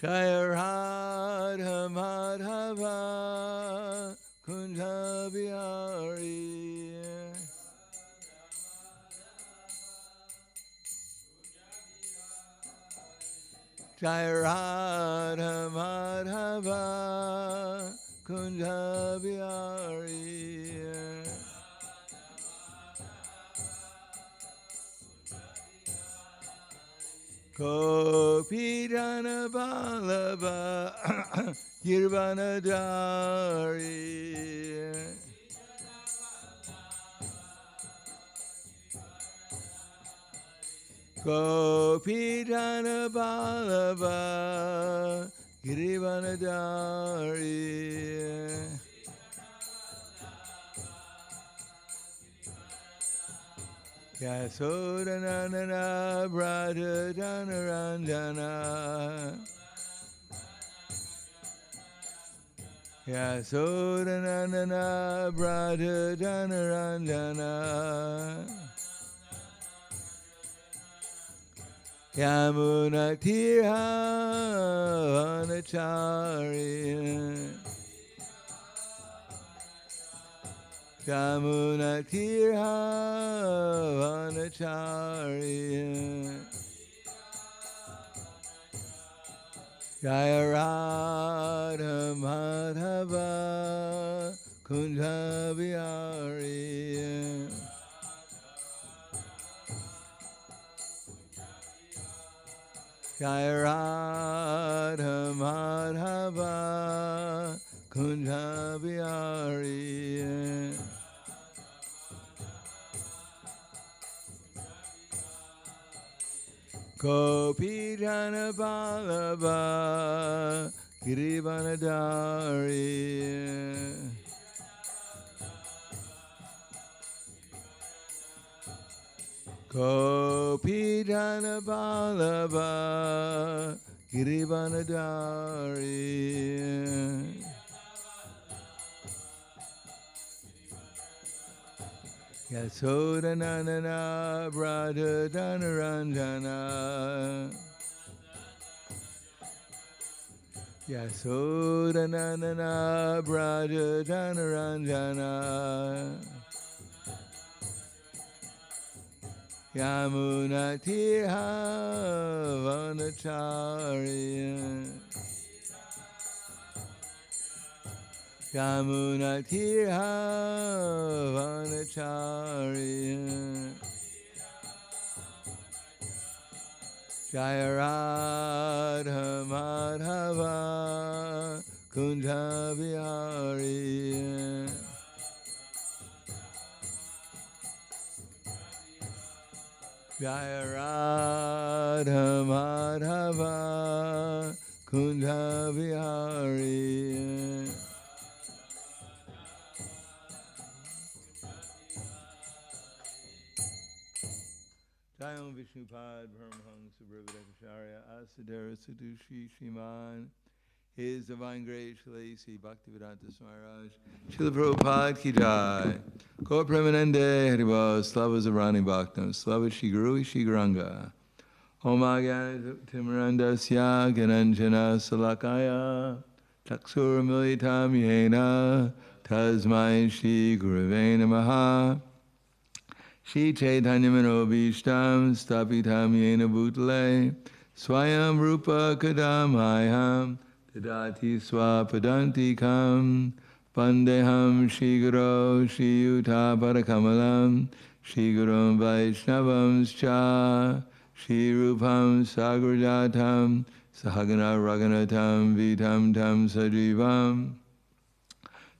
Jaya Radha Madhava Kunja Bihari. Jaya Radha Madhava Kunja Bihari. Gopi Jana Vallabha Girvanadari. Gopi Jana Vallabha Girvanadari. Yasodanandana Braja Janaranjana. Yasodanandana Braja Janaranjana. Yamuna Tira Vanachari. Yamuna Tira Vanachari. Jaya Radha Madhava Kunja Bihari. Jaya Radha Madhava Kunja Bihari. Gopi Jana Vallabha Girivanadari. Gopi Jana Vallabha Girivanadari. Yasodanandana Braja Janaranjana. Yasodanandana Braja Janaranjana. Yamuna Tira Vanachari. Yamuna Tira Vanachari. Jaya Radha Madhava Kunja Bihari. Jaya Radha Madhava Kunja Bihari. Jayam Vishnupad Paramahansa Brahmadakacharya Asadara Sadushi Shiman. His Divine Grace Shalasi Bhaktivedanta Smaraj Srila Prabhupada Ki Jai. Gaur Premanande Haribol Slava Zarani Bhaktam Slava Shri Guru Shri Guranga. Om Agyan Timarandasya Gananjana Salakaya Taksur Militam Yena Tasmai Shri Gurave Namaha. Shri Chaitanya Manobishtam Stapitam Yena Bhutale Swayam Rupa Kadamayam Tadati Swapadantikam Vandeham Shri Guru Shri Yuta Parakamalam Shri Gurum Vaishnavam Scha Shri Rupam Sagrajatam Sahagana Raganatam Vitam Tam Sajivam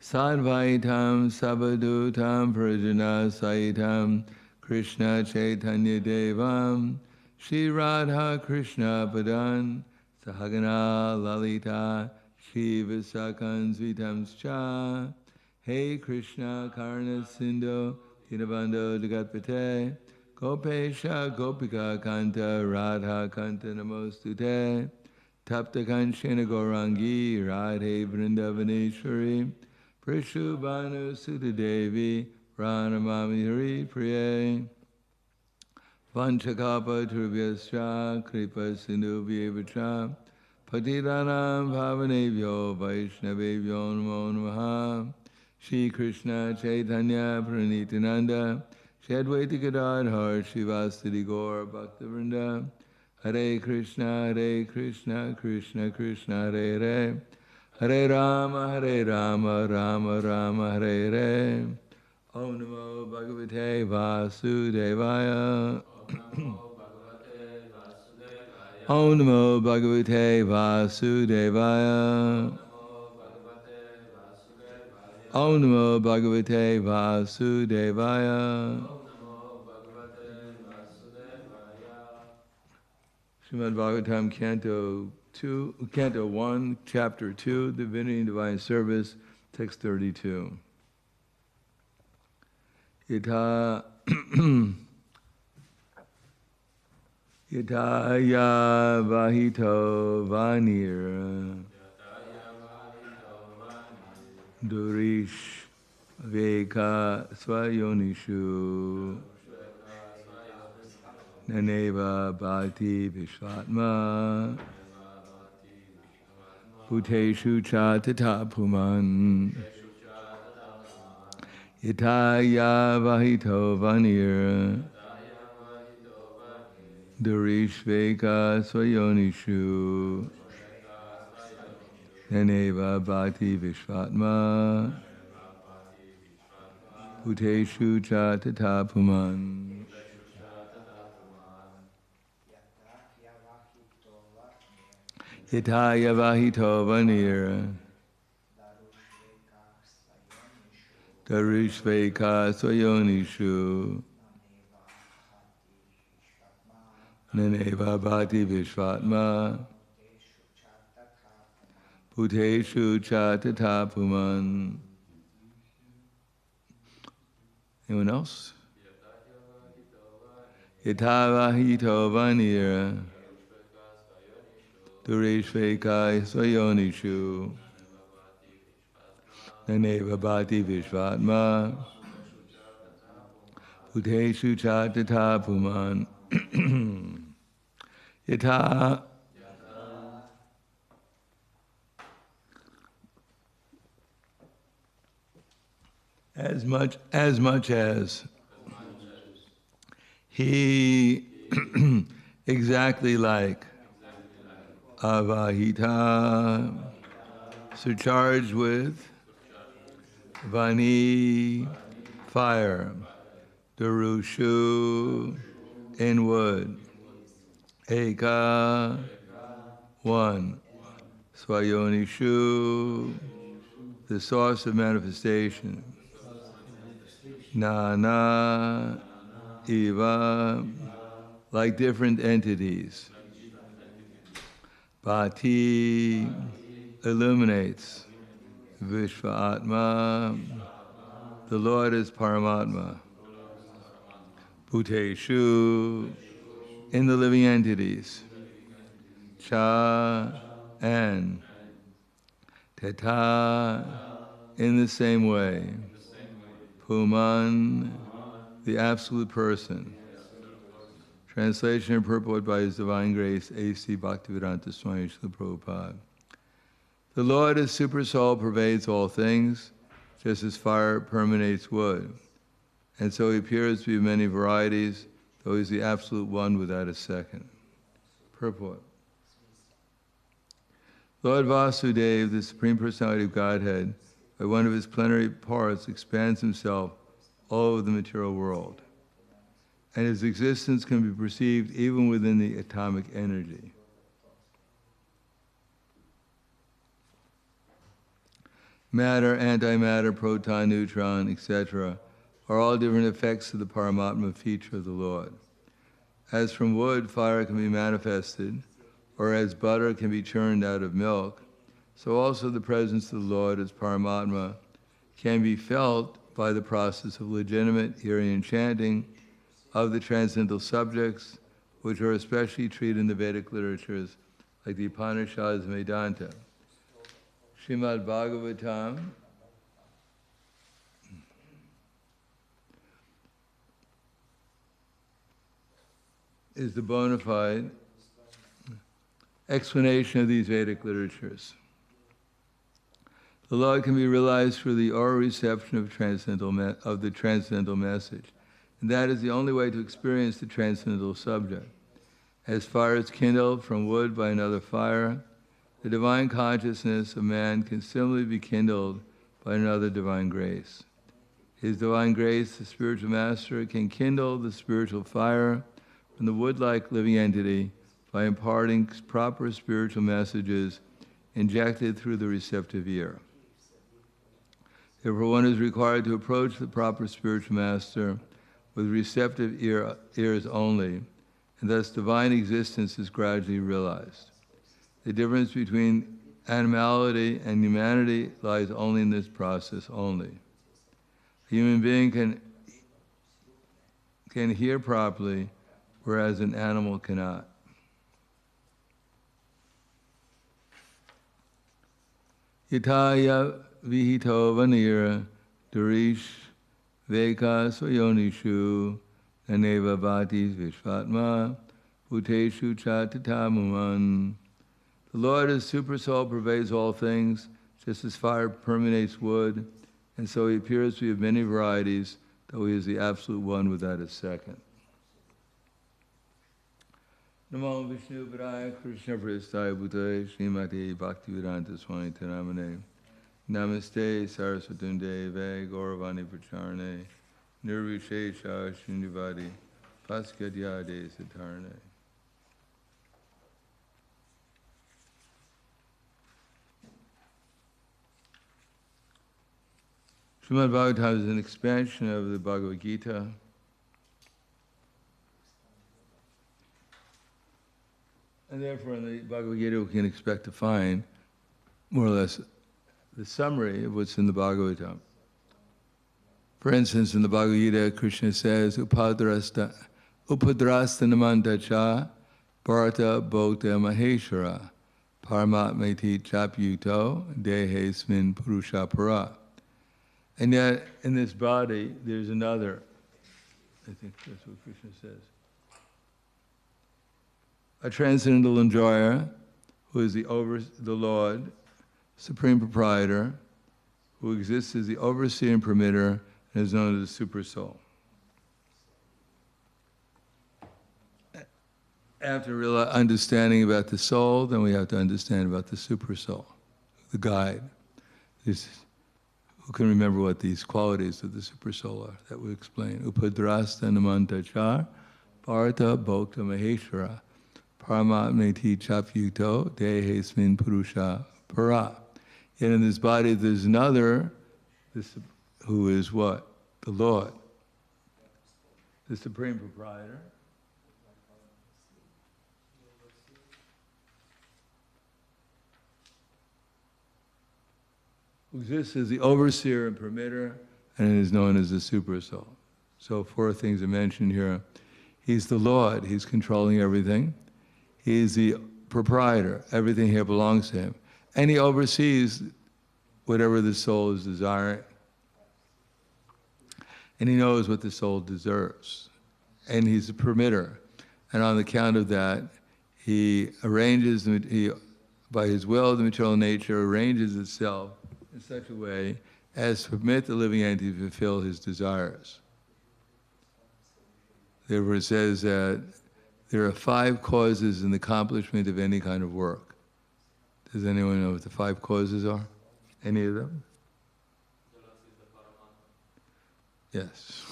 Sadvaitam Sabadutam Prajana Saitam Krishna Chaitanya Devam Shri Radha Krishna Padan Sahagana Lalita Shri Visakan Svitamscha Hey Krishna Karna Sindhu Dinabando Jagatpate Gopesha Gopika Kanta Radha Kanta Namostute Tapta Kanchena Gaurangi Radhe Vrindavaneshwari Prishubhanu Sutadevi Pranamami Hari Priye Vanchakapa Turvyascha Kripa Sindhu Vyevacha Patiranam Pavanebhyo Vaishnavebhyo Namo Namaha. Shri Krishna Chaitanya Pranitananda Shri Advaita Gadadhar Shivasati Gaur Bhaktivinoda Hare Krishna Krishna Krishna Hare Hare Hare Rama Rama Rama Hare Hare. Om Namo Bhagavate Vasudevaya. Om Namo Bhagavate Vasudevaya. Om Namo Bhagavate Vasudevaya. Srimad Bhagavatam, Canto 1, Chapter 2, Divinity and Divine Service, Text 32. Yata Yataya Vahito Vanir Durish Veka Swayonishu Naneva Bhati Vishvatma Bhuteshu Chatata Puman Yataya Vahito Vanir Durish Veka Swayonishu Naneva Bhati Vishvatma Bhuteshu Chatata Puman. Yataya Vahito Vanir Darush Veka Swayonishu Naneva Bhati Vishvatma Bhuteshu Chatata Puman. Anyone else? Yataya Vahito Vanir Dureshveka Swayonishu Naneva Bhati Vishvatma Bhuteshu Chatata Puman. Yata as much as he exactly like Avahita, surcharged with Vani, fire, Darushu, in wood, Eka, one, Swayonishu, the source of manifestation, Nana, Eva, like different entities. Bhati illuminates. Vishva Atma, the Lord is Paramatma. Bhuteshu, in the living entities. Cha, and. Teta, in the same way. Puman, the absolute person. Translation and purport by His Divine Grace, A.C. Bhaktivedanta Swami Srila Prabhupada. The Lord as Super Soul pervades all things, just as fire permeates wood. And so He appears to be many varieties, though He's the absolute one without a second. Purport. Lord Vasudeva, the Supreme Personality of Godhead, by one of His plenary parts, expands Himself all over the material world. And His existence can be perceived even within the atomic energy. Matter, antimatter, proton, neutron, etc. are all different effects of the Paramatma feature of the Lord. As from wood, fire can be manifested, or as butter can be churned out of milk, so also the presence of the Lord as Paramatma can be felt by the process of legitimate hearing and chanting of the transcendental subjects, which are especially treated in the Vedic literatures like the Upanishads and Vedanta. Srimad Bhagavatam is the bona fide Explanation of these Vedic literatures. The Lord can be realized through the oral reception of the transcendental message. And that is the only way to experience the transcendental subject. As fire is kindled from wood by another fire, the divine consciousness of man can similarly be kindled by another divine grace. His divine grace, the spiritual master, can kindle the spiritual fire from the wood-like living entity by imparting proper spiritual messages injected through the receptive ear. Therefore, one is required to approach the proper spiritual master with receptive ears only, and thus divine existence is gradually realized. The difference between animality and humanity lies only in this process only. A human being can hear properly, whereas an animal cannot. Yataya vihito vanira durish veka soyonishu naneva bhatis vishvatma bhuteshu chatitamuman. The Lord as Super Soul pervades all things, just as fire permeates wood, and so he appears to be of many varieties, though he is the absolute one without a second. Namo Vishnu Padaya Krishna Prestaya Bhutale Srimati Bhaktivedanta Swami Taramane Namaste Saraswatunde Ve Gauravani Pracharane Nirvishesha Shrindivadi Paskadyade Satarane. Srimad Bhagavatam is an expansion of the Bhagavad Gita. And therefore in the Bhagavad Gita we can expect to find more or less the summary of what's in the Bhagavatam. For instance, in the Bhagavad Gita, Krishna says, Upadrasta namantacha bharata bhokta maheshwara paramatmeti chapyuto dehesmin purusha para. And yet, in this body, there's another, I think that's what Krishna says, a transcendental enjoyer who is the Lord, Supreme Proprietor, who exists as the overseer and permitter, and is known as the Super Soul. After understanding about the soul, then we have to understand about the Super Soul, the guide. Who can remember what these qualities of the Super Soul are? That we explain. Upadrasta namantachar, bharata bhokta maheshwara, paramatmeti chapyuto dehesmin purusha para. Yet in this body there's another, who is what? The Lord, the Supreme Proprietor. Who exists as the overseer and permitter, and is known as the Super Soul. So 4 things are mentioned here. He's the Lord, he's controlling everything. He is the proprietor, everything here belongs to him. And he oversees whatever the soul is desiring. And he knows what the soul deserves. And he's a permitter. And on account of that, he arranges, by his will, the material nature arranges itself in such a way as to permit the living entity to fulfill his desires. Therefore it says that there are 5 causes in the accomplishment of any kind of work. Does anyone know what the 5 causes are? Any of them? Yes.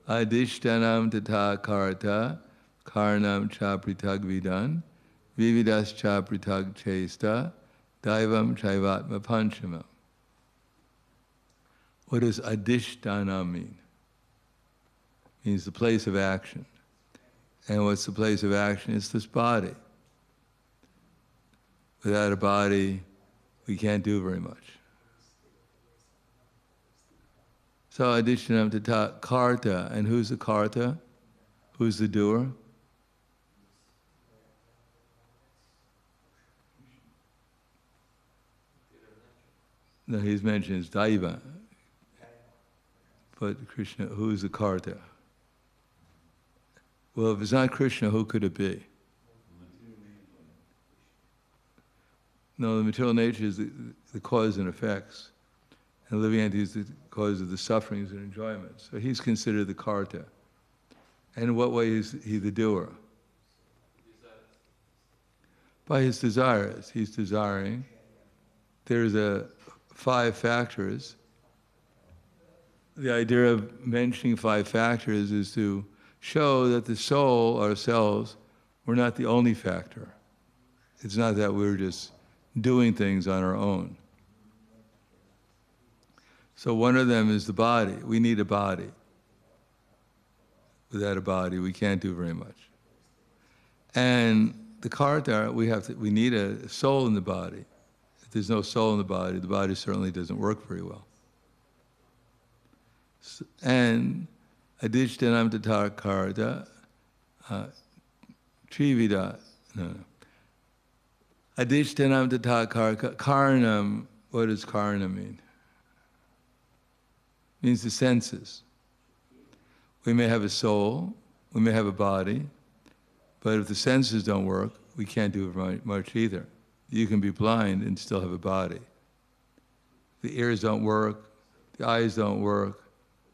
Adishtanam tata karta, karnam cha pritag vidan, vividas cha pritag chesta, daivam chaivatma panchama. What does adishtanam mean? It means the place of action. And what's the place of action? It's this body. Without a body, we can't do very much. So additionam tata karta, and who's the karta? Who's the doer? No, he's mentioned as Daiva. But Krishna, who's the karta? Well, if it's not Krishna, who could it be? No, the material nature is the cause and effects. And the living entity is the cause of the sufferings and enjoyments. So he's considered the karta. And in what way is he the doer? By his desires. He's desiring. There's 5 factors. The idea of mentioning 5 factors is to show that the soul, ourselves, we're not the only factor. It's not that we're just doing things on our own. So one of them is the body. We need a body. Without a body, we can't do very much. And the karta, we need a soul in the body. If there's no soul in the body certainly doesn't work very well. And adishtanam tata karta, trivida, no. Adishtanam tata karnam, what does karna mean? It means the senses. We may have a soul, we may have a body, but if the senses don't work, we can't do very much either. You can be blind and still have a body. The ears don't work, the eyes don't work,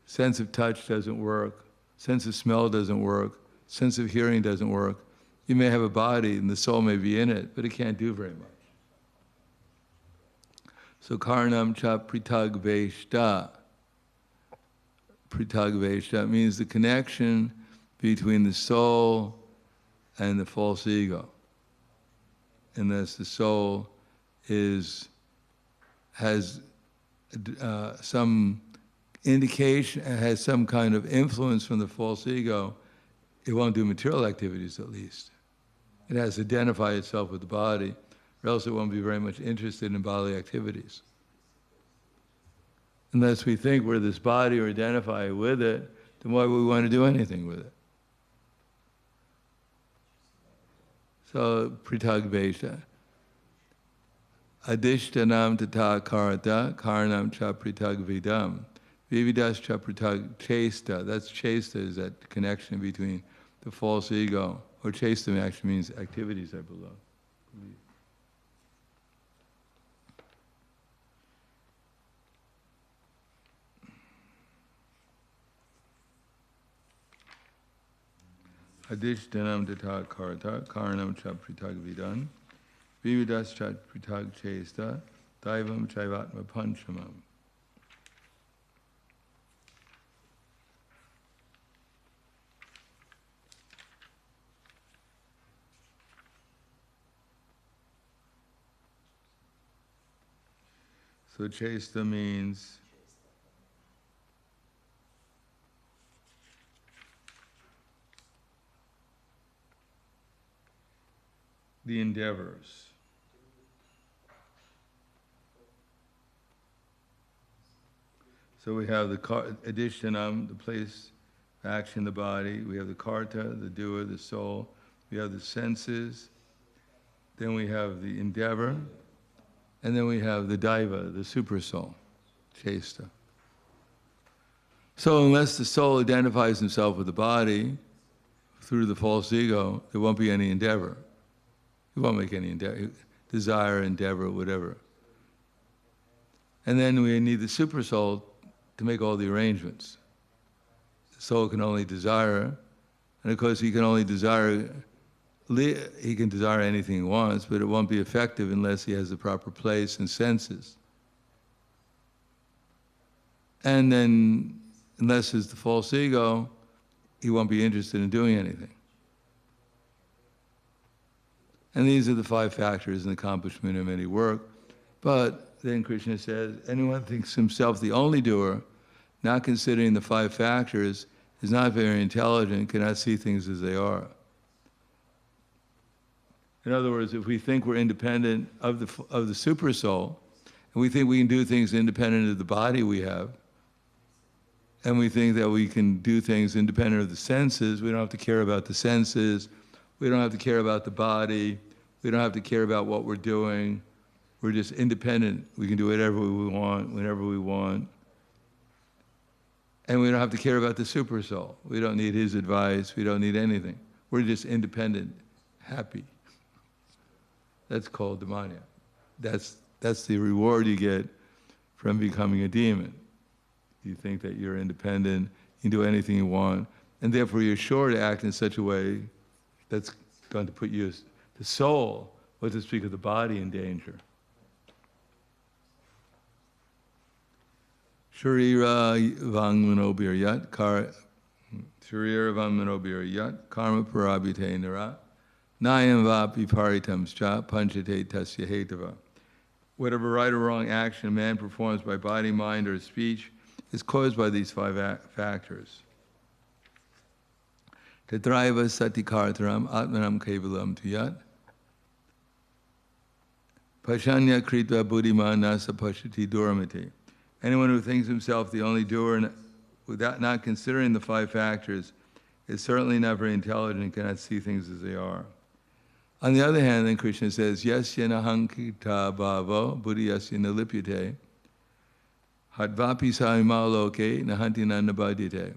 sense of touch doesn't work, sense of smell doesn't work, sense of hearing doesn't work. You may have a body and the soul may be in it, but it can't do very much. So karnam cha pritag veshta. Pritag veshta means the connection between the soul and the false ego. And thus the soul has some indication, has some kind of influence from the false ego. It won't do material activities at least. It has to identify itself with the body, or else it won't be very much interested in bodily activities. Unless we think we're this body or identify with it, then why would we want to do anything with it? So, pritag vesha. Adishtanam tata karata, karnam cha pritag vidam. Vividas cha pritag chesta. That's chesta, is that connection between the false ego. Or chesta actually means activities, I believe. Adishtanam tata karta, karnam cha pritag vidan, vividas cha pritag chesta, daivam chaivatma panchamam. So chesta means the endeavors. So we have the adishtanam, the place, action, the body. We have the karta, the doer, the soul. We have the senses. Then we have the endeavor. And then we have the daiva, the super soul, chesta. So unless the soul identifies himself with the body through the false ego, there won't be any endeavor. He won't make any endeavor, desire, endeavor, whatever. And then we need the super soul to make all the arrangements. The soul can only desire, and of course he can only desire, he can desire anything he wants, but it won't be effective unless he has the proper place and senses. And then, unless it's the false ego, he won't be interested in doing anything. And these are the 5 factors in the accomplishment of any work. But then Krishna says, anyone thinks himself the only doer, not considering the 5 factors, is not very intelligent, cannot see things as they are. In other words, if we think we're independent of the super soul, and we think we can do things independent of the body we have, and we think that we can do things independent of the senses, we don't have to care about the senses, we don't have to care about the body, we don't have to care about what we're doing, we're just independent, we can do whatever we want, whenever we want. And we don't have to care about the super soul. We don't need his advice. We don't need anything. We're just independent, happy. That's called dhamanya. That's the reward you get from becoming a demon. You think that you're independent, you can do anything you want, and therefore you're sure to act in such a way that's going to put you, the soul, what to speak of the body, in danger. Sharira vangmanobiryat karma parabhite nara nayam vapi paritamscha panchate tasya hetava. Whatever right or wrong action a man performs by body, mind, or speech is caused by these five factors. Tatraiva satikartaram atmanam kevalam tuyat pashanya kritva buddhiman nasa pashati duramati. Anyone who thinks himself the only doer without not considering the five factors is certainly not very intelligent and cannot see things as they are. On the other hand, then Krishna says, Yasya nahankita bhavo buddhiyasya nalipyate hadvapi samimaloke nahanti nanabadite.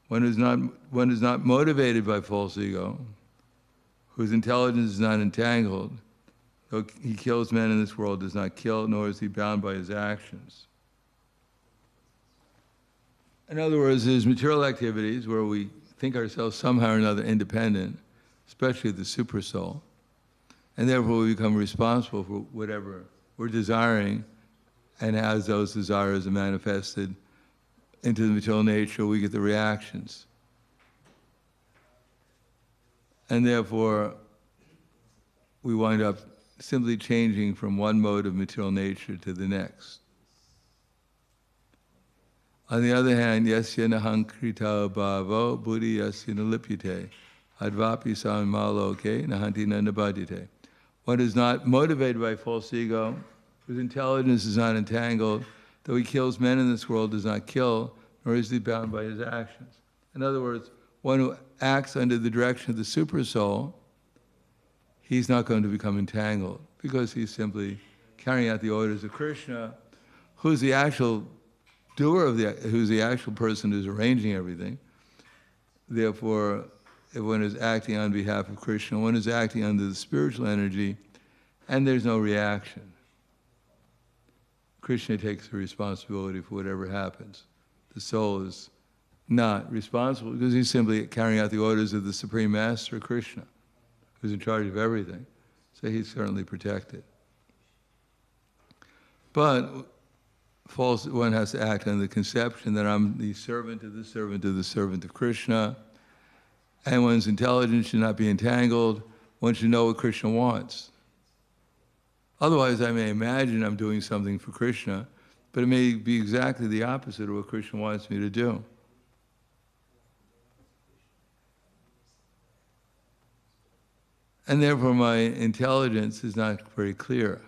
One is not motivated by false ego, whose intelligence is not entangled, though he kills men in this world, does not kill, nor is he bound by his actions. In other words, there's material activities where we think ourselves somehow or another independent, especially the super soul, and therefore we become responsible for whatever we're desiring, and as those desires are manifested into the material nature, we get the reactions. And therefore, we wind up simply changing from one mode of material nature to the next. On the other hand, yasya nahankrita bhavo buddhi yasya nalipyate advapi samimaloke nahanti nanabadite. One is not motivated by false ego, whose intelligence is not entangled, though he kills men in this world, does not kill, nor is he bound by his actions. In other words, one who acts under the direction of the super soul, he's not going to become entangled, because he's simply carrying out the orders of Krishna, who's the actual doer who's the actual person who's arranging everything. Therefore, if one is acting on behalf of Krishna, one is acting under the spiritual energy, and there's no reaction. Krishna takes the responsibility for whatever happens. The soul is not responsible because he's simply carrying out the orders of the Supreme Master, Krishna, who's in charge of everything. So he's certainly protected. But one has to act on the conception that I'm the servant of the servant of the servant of Krishna, and one's intelligence should not be entangled. One should know what Krishna wants. Otherwise, I may imagine I'm doing something for Krishna, but it may be exactly the opposite of what Krishna wants me to do. And therefore, my intelligence is not very clear.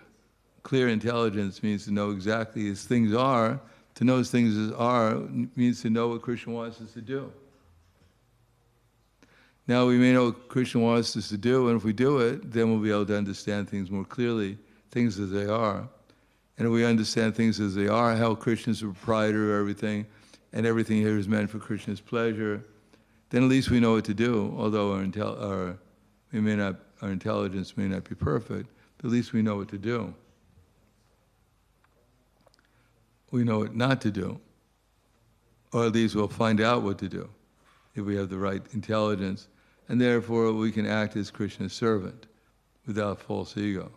Clear intelligence means to know exactly as things are. To know as things as are means to know what Krishna wants us to do. Now, we may know what Krishna wants us to do, and if we do it, then we'll be able to understand things more clearly, things as they are. And if we understand things as they are, how Krishna is the proprietor of everything, and everything here is meant for Krishna's pleasure, then at least we know what to do, although our intelligence may not be perfect, but at least we know what to do. We know what not to do, or at least we'll find out what to do if we have the right intelligence, and therefore we can act as Krishna's servant without false ego,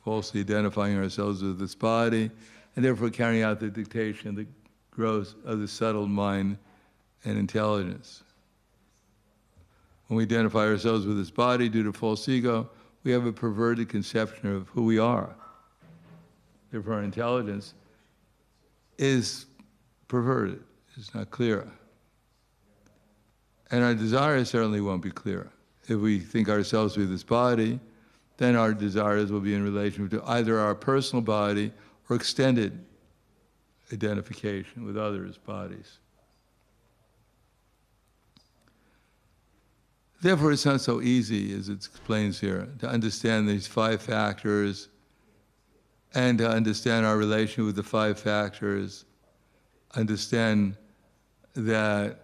falsely identifying ourselves with this body, and therefore carrying out the dictation that grows of the subtle mind and intelligence. When we identify ourselves with this body due to false ego, we have a perverted conception of who we are. Therefore our intelligence is perverted, it's not clear. And our desires certainly won't be clear. If we think ourselves with this body, then our desires will be in relation to either our personal body or extended identification with others' bodies. Therefore, it's not so easy, as it explains here, to understand these five factors and to understand our relation with the five factors, understand that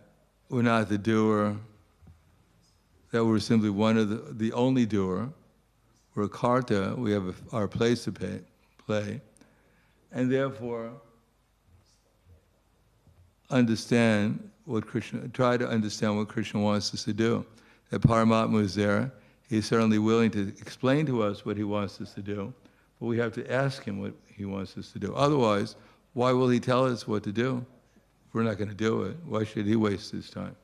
we're not the doer, that we're simply one of the only doer. We're a karta, we have our place to play, and therefore try to understand what Krishna wants us to do. That Paramatma is there, he's certainly willing to explain to us what he wants us to do, but we have to ask him what he wants us to do. Otherwise, why will he tell us what to do? If we're not going to do it, why should he waste his time?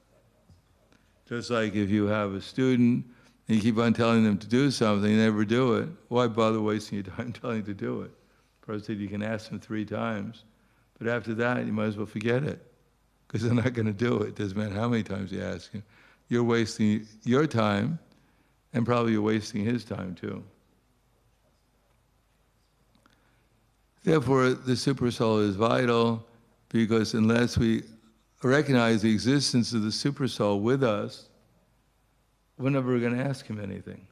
Just like if you have a student and you keep on telling them to do something, they never do it, why bother wasting your time telling them to do it? Prabhupada said you can ask them 3 times, but after that you might as well forget it, because they're not going to do it. It doesn't matter how many times you ask him. You're wasting your time, and probably you're wasting his time too. Therefore, the Supersoul is vital, because unless we recognize the existence of the Supersoul with us, we're never going to ask him anything.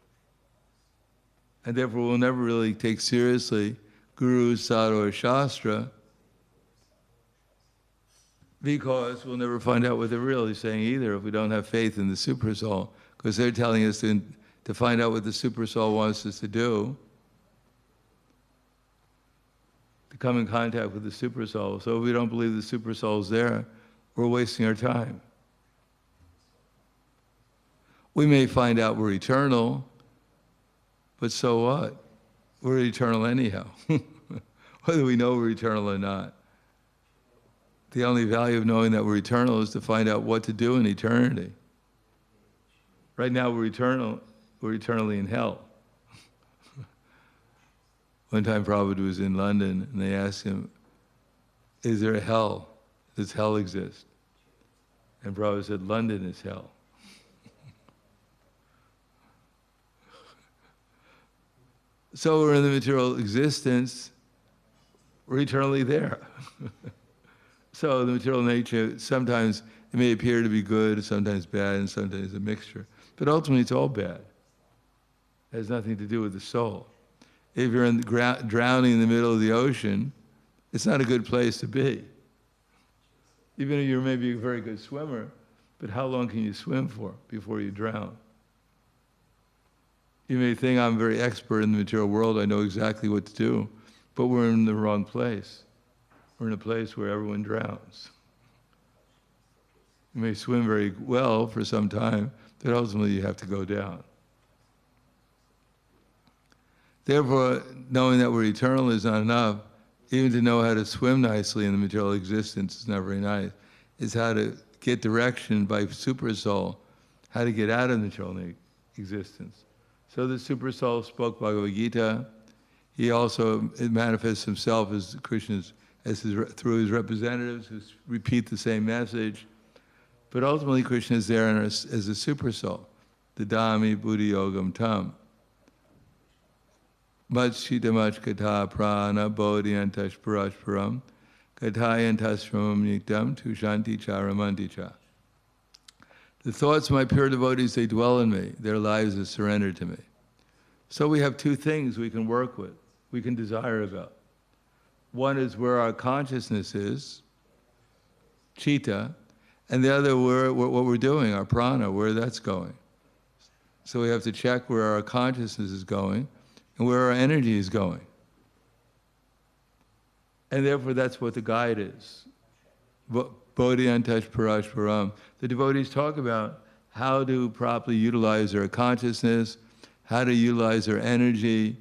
And therefore, we'll never really take seriously Guru, Sadhu, or Shastra, because we'll never find out what they're really saying either if we don't have faith in the Supersoul, because they're telling us to find out what the Supersoul wants us to do, to come in contact with the Supersoul. So if we don't believe the Supersoul is there, we're wasting our time. We may find out we're eternal, but so what? We're eternal anyhow, whether we know we're eternal or not. The only value of knowing that we're eternal is to find out what to do in eternity. Right now we're eternally in hell. One time Prabhupada was in London and they asked him, is there a hell? Does hell exist? And Prabhupada said, London is hell. So we're in the material existence, we're eternally there. So the material nature, sometimes it may appear to be good, sometimes bad, and sometimes a mixture. But ultimately it's all bad. It has nothing to do with the soul. If you're drowning in the middle of the ocean, it's not a good place to be. Even if you're maybe a very good swimmer, but how long can you swim for before you drown? You may think I'm very expert in the material world, I know exactly what to do, but we're in the wrong place. We're in a place where everyone drowns. You may swim very well for some time, but ultimately you have to go down. Therefore, knowing that we're eternal is not enough. Even to know how to swim nicely in the material existence is not very nice. It's how to get direction by Supersoul, how to get out of the material existence. So the Supersoul spoke Bhagavad Gita. He also manifests himself as Krishna's, through his representatives who repeat the same message. But ultimately Krishna is there as a Supersoul, the Dhammi Buddhi Yogam Tam. Matchidamach Katha Prana Bodhiantash Parashparam Kathayantasramam Nikdam Tushanti Charamanticha. The thoughts of my pure devotees, they dwell in me. Their lives are surrendered to me. So we have 2 things we can work with, we can desire about. One is where our consciousness is, chitta, and the other what we're doing, our prana, where that's going. So we have to check where our consciousness is going and where our energy is going. And therefore that's what the guide is. Bodhiantash Parashparam. The devotees talk about how to properly utilize their consciousness, how to utilize their energy,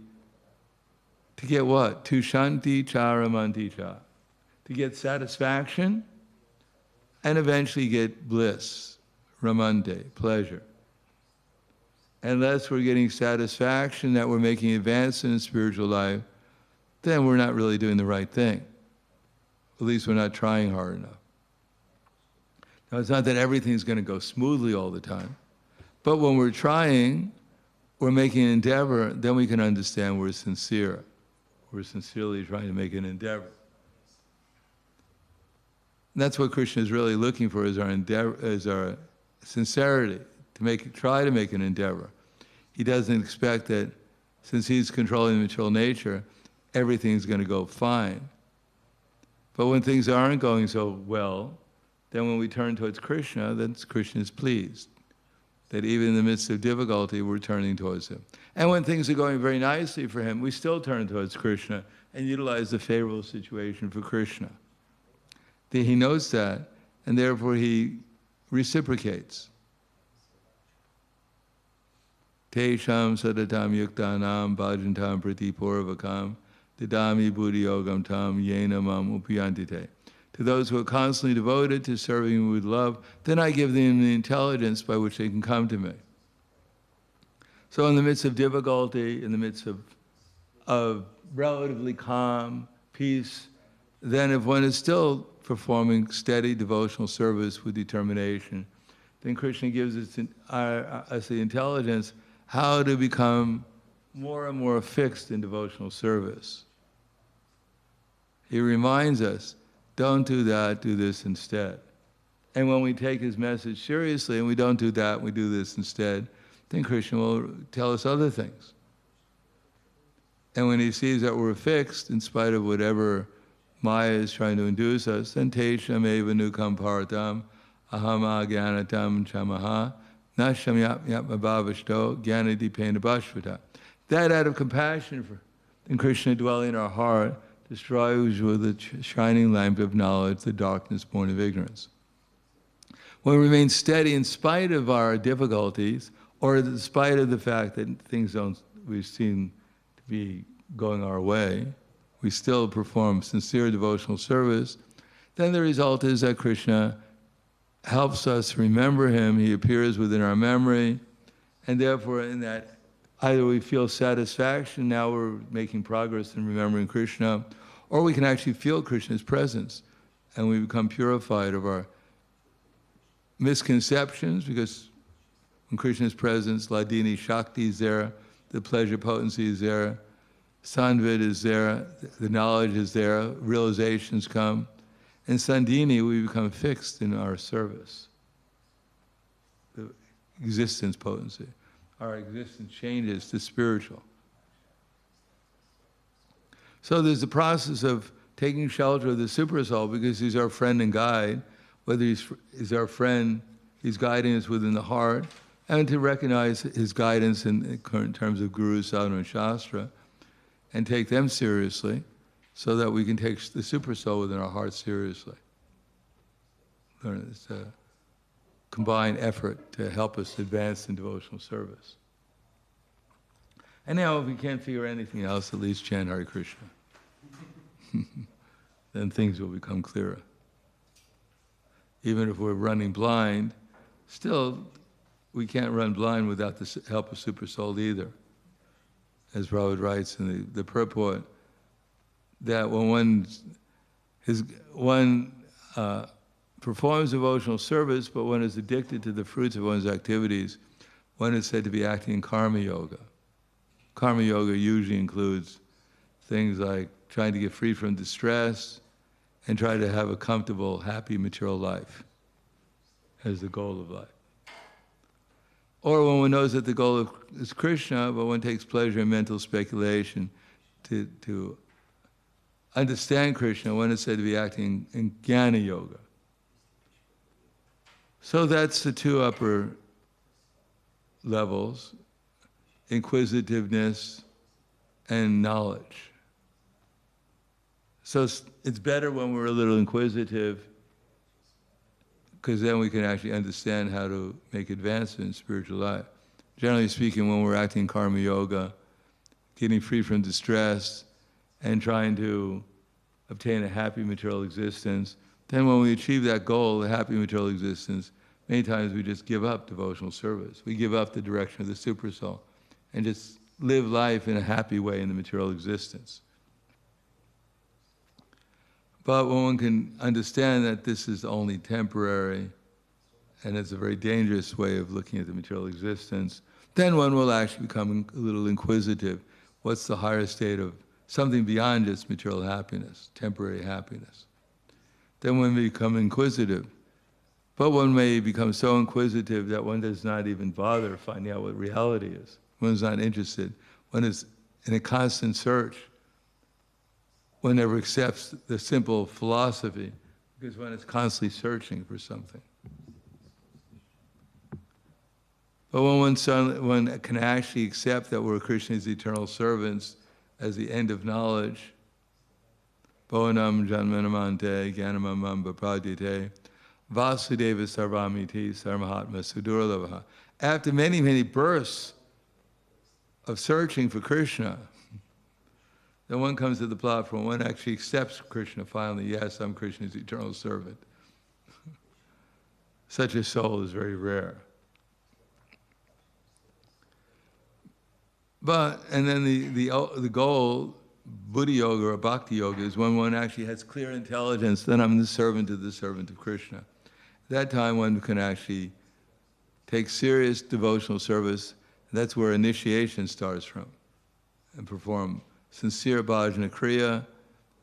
to get what? Tushanti Charamanticha. To get satisfaction and eventually get bliss, ramante, pleasure. Unless we're getting satisfaction, that we're making advances in spiritual life, then we're not really doing the right thing. At least we're not trying hard enough. Now, it's not that everything's going to go smoothly all the time, but when we're trying, we're making an endeavor, then we can understand we're sincere. We're sincerely trying to make an endeavor. And that's what Krishna is really looking for, is our endeavor, is our sincerity, try to make an endeavor. He doesn't expect that since he's controlling the material nature, everything's going to go fine. But when things aren't going so well, then when we turn towards Krishna, then Krishna is pleased. That even in the midst of difficulty, we're turning towards him. And when things are going very nicely for him, we still turn towards Krishna and utilize the favorable situation for Krishna. He knows that, and therefore he reciprocates. Tesham sadatam yuktanam bhajantam pratipurvakam didami buddhiyogam tam yena mam upyantite. To those who are constantly devoted to serving me with love, then I give them the intelligence by which they can come to me. So in the midst of difficulty, in the midst of relatively calm, peace, then if one is still performing steady devotional service with determination, then Krishna gives us the intelligence how to become more and more fixed in devotional service. He reminds us, don't do that, do this instead. And when we take his message seriously and we don't do that, we do this instead, then Krishna will tell us other things. And when he sees that we're fixed, in spite of whatever Maya is trying to induce us, then tesham eva nukam paratam aham aganatam chamaha nasham yapma bhavashto gyanadipena bhashvata. That out of compassion for then Krishna dwelling in our heart destroys with the shining lamp of knowledge the darkness born of ignorance. When we remain steady in spite of our difficulties, or in spite of the fact that things we seem to be going our way, we still perform sincere devotional service, then the result is that Krishna helps us remember him, he appears within our memory, and therefore in that either we feel satisfaction, now we're making progress in remembering Krishna, or we can actually feel Krishna's presence, and we become purified of our misconceptions, because when Krishna's presence, Ladini Shakti is there, the pleasure potency is there, Sanvid is there, the knowledge is there, realizations come. In Sandhini, we become fixed in our service, the existence potency. Our existence changes to spiritual. So there's the process of taking shelter of the Supersoul because he's our friend and guide, whether he's our friend, he's guiding us within the heart, and to recognize his guidance in terms of Guru, Sadhana, and Shastra, and take them seriously so that we can take the Supersoul within our heart seriously. It's a combined effort to help us advance in devotional service. And now, if we can't figure anything else, at least chant Hare Krishna. Then things will become clearer. Even if we're running blind, still, we can't run blind without the help of Supersoul either. As Prabhupada writes in the purport, that when one performs devotional service, but one is addicted to the fruits of one's activities, one is said to be acting in karma yoga. Karma yoga usually includes things like trying to get free from distress and try to have a comfortable, happy material life as the goal of life. Or when one knows that the goal is Krishna, but one takes pleasure in mental speculation to understand Krishna, one is said to be acting in Jnana Yoga. So that's the two upper levels, inquisitiveness and knowledge. So it's better when we're a little inquisitive, because then we can actually understand how to make advancement in spiritual life. Generally speaking, when we're acting karma yoga, getting free from distress, and trying to obtain a happy material existence, then when we achieve that goal, the happy material existence, many times we just give up devotional service. We give up the direction of the Supersoul and just live life in a happy way in the material existence. But when one can understand that this is only temporary, and it's a very dangerous way of looking at the material existence, then one will actually become a little inquisitive. What's the higher state of something beyond just material happiness, temporary happiness? Then one may become inquisitive. But one may become so inquisitive that one does not even bother finding out what reality is. One's not interested. One is in a constant search. One never accepts the simple philosophy Because one is constantly searching for something. But when one can actually accept that we're Krishna's eternal servants as the end of knowledge, Bhavanam Janmanamante Gyanamamam Bhapradyate Vasudeva Sarvamiti Sarmahatma Sudurlavaha. After many, many births of searching for Krishna, then one comes to the platform, one actually accepts Krishna finally. Yes, I'm Krishna's eternal servant. Such a soul is very rare. But, and then the goal, Buddha Yoga or Bhakti Yoga, is when one actually has clear intelligence, then I'm the servant of Krishna. At that time one can actually take serious devotional service. That's where initiation starts from, and perform sincere bhajana kriya,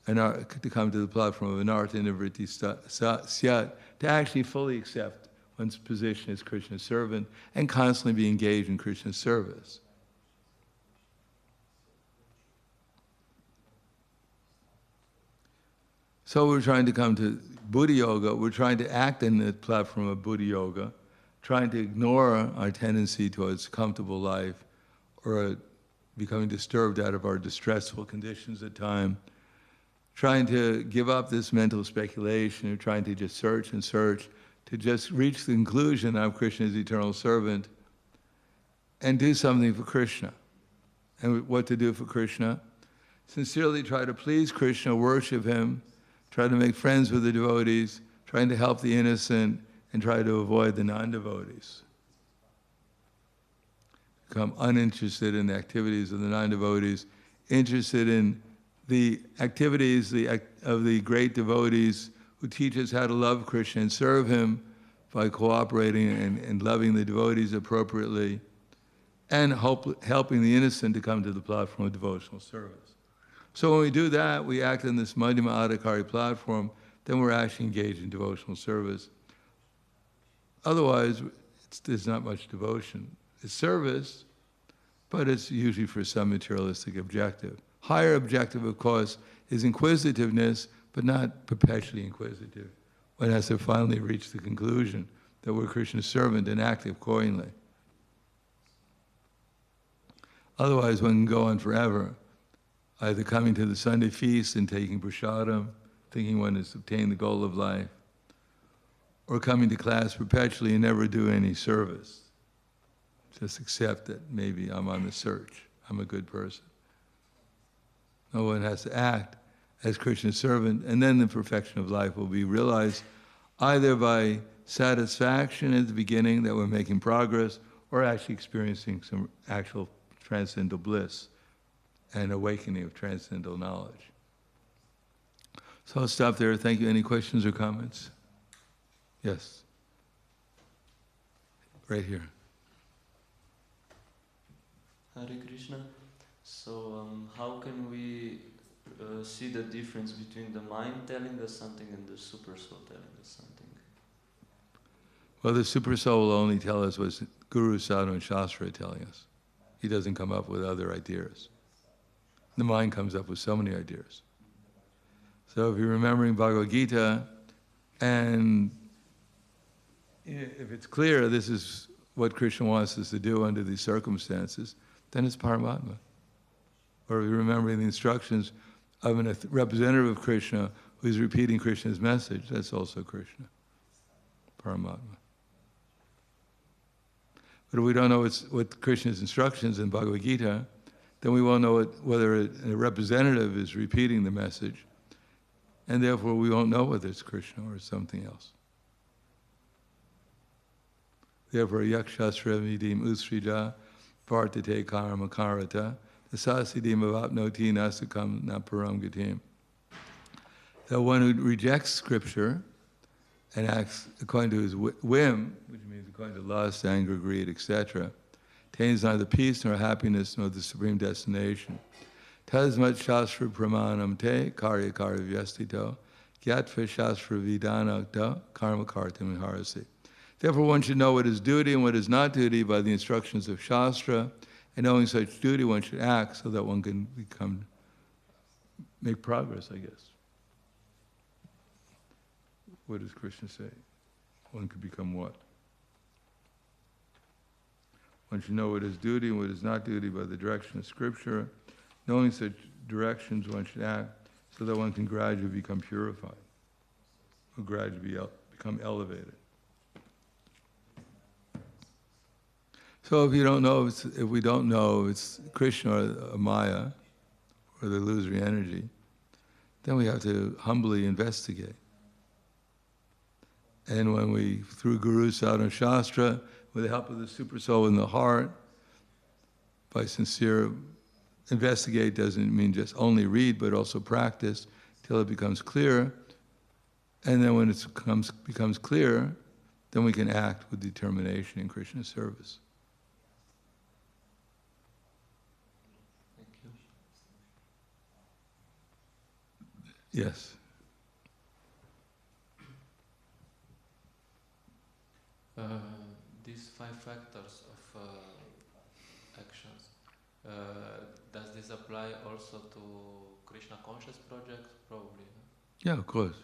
and to come to the platform of anartha nivritti syat, to actually fully accept one's position as Krishna's servant and constantly be engaged in Krishna's service. So we're trying to come to Buddha Yoga, we're trying to act in the platform of Buddha Yoga, trying to ignore our tendency towards comfortable life or becoming disturbed out of our distressful conditions at time, trying to give up this mental speculation, or trying to just search and search, to just reach the conclusion I'm Krishna's eternal servant and do something for Krishna. And what to do for Krishna? Sincerely try to please Krishna, worship him, try to make friends with the devotees, trying to help the innocent, and try to avoid the non-devotees. Become uninterested in the activities of the non-devotees, interested in the activities of the great devotees who teach us how to love Krishna and serve him by cooperating and loving the devotees appropriately, and helping the innocent to come to the platform of devotional service. So when we do that, we act on this Madhyama Adhikari platform, then we're actually engaged in devotional service. Otherwise, there's not much devotion. It's service, but it's usually for some materialistic objective. Higher objective, of course, is inquisitiveness, but not perpetually inquisitive. One has to finally reach the conclusion that we're Krishna's servant and act accordingly. Otherwise, one can go on forever, either coming to the Sunday feast and taking prasadam, thinking one has obtained the goal of life, or coming to class perpetually and never do any service. Just accept that maybe I'm on the search, I'm a good person. No one has to act as Krishna's servant, and then the perfection of life will be realized either by satisfaction at the beginning that we're making progress, or actually experiencing some actual transcendental bliss and awakening of transcendental knowledge. So I'll stop there. Thank you. Any questions or comments? Yes. Right here. Hare Krishna. So how can we see the difference between the mind telling us something and the super soul telling us something? Well, the super soul will only tell us what Guru, Sadhu, and Shastra are telling us. He doesn't come up with other ideas. The mind comes up with so many ideas. So if you're remembering Bhagavad Gita, and if it's clear this is what Krishna wants us to do under these circumstances, then it's Paramatma. Or if you're remembering the instructions of a representative of Krishna who's repeating Krishna's message, that's also Krishna, Paramatma. But if we don't know what Krishna's instructions in Bhagavad Gita, then we won't know whether a representative is repeating the message, and therefore we won't know whether it's Krishna or something else. Therefore, yakshastra vidim usrija vartate karma karata tasasidim avapnoti nasukam naparam gatim. The one who rejects scripture and acts according to his whim, which means according to lust, anger, greed, etc., attains neither peace nor happiness nor the supreme destination. Tasmat shastra pramanam te karya karya vyastito gyatva shastra vidanakta karma kartam viharasi. Therefore one should know what is duty and what is not duty by the instructions of Shastra, and knowing such duty one should act so that one can make progress, I guess. what does Krishna say? One could become what? One should know what is duty and what is not duty by the direction of Scripture. Knowing such directions, one should act so that one can gradually become purified, or gradually become elevated. So if we don't know it's Krishna or Maya, or the illusory energy, then we have to humbly investigate. And when we, through Guru Sadhana Shastra, with the help of the Super Soul in the heart, by sincere, investigate doesn't mean just only read, but also practice till it becomes clear. And then when it becomes clear, then we can act with determination in Krishna's service. Thank you. Yes. These 5 factors of actions, does this apply also to Krishna conscious projects? Probably. Yeah, of course.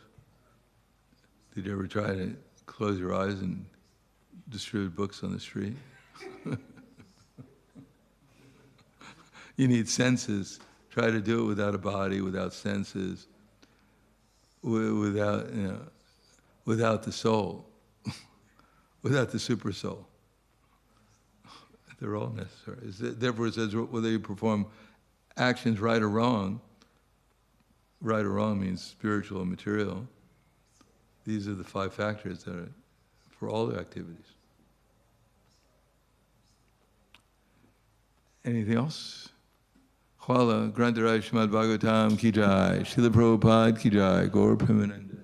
Did you ever try to close your eyes and distribute books on the street? You need senses. Try to do it without a body, without senses, without the soul, without the super soul. They're all necessary. Therefore, it says whether you perform actions right or wrong means spiritual and material. These are the 5 factors that are for all the activities. Anything else? Hvala, Grantaraj Srimad Bhagavatam ki jai, Srila Prabhupada ki jai, Gaur Premananda.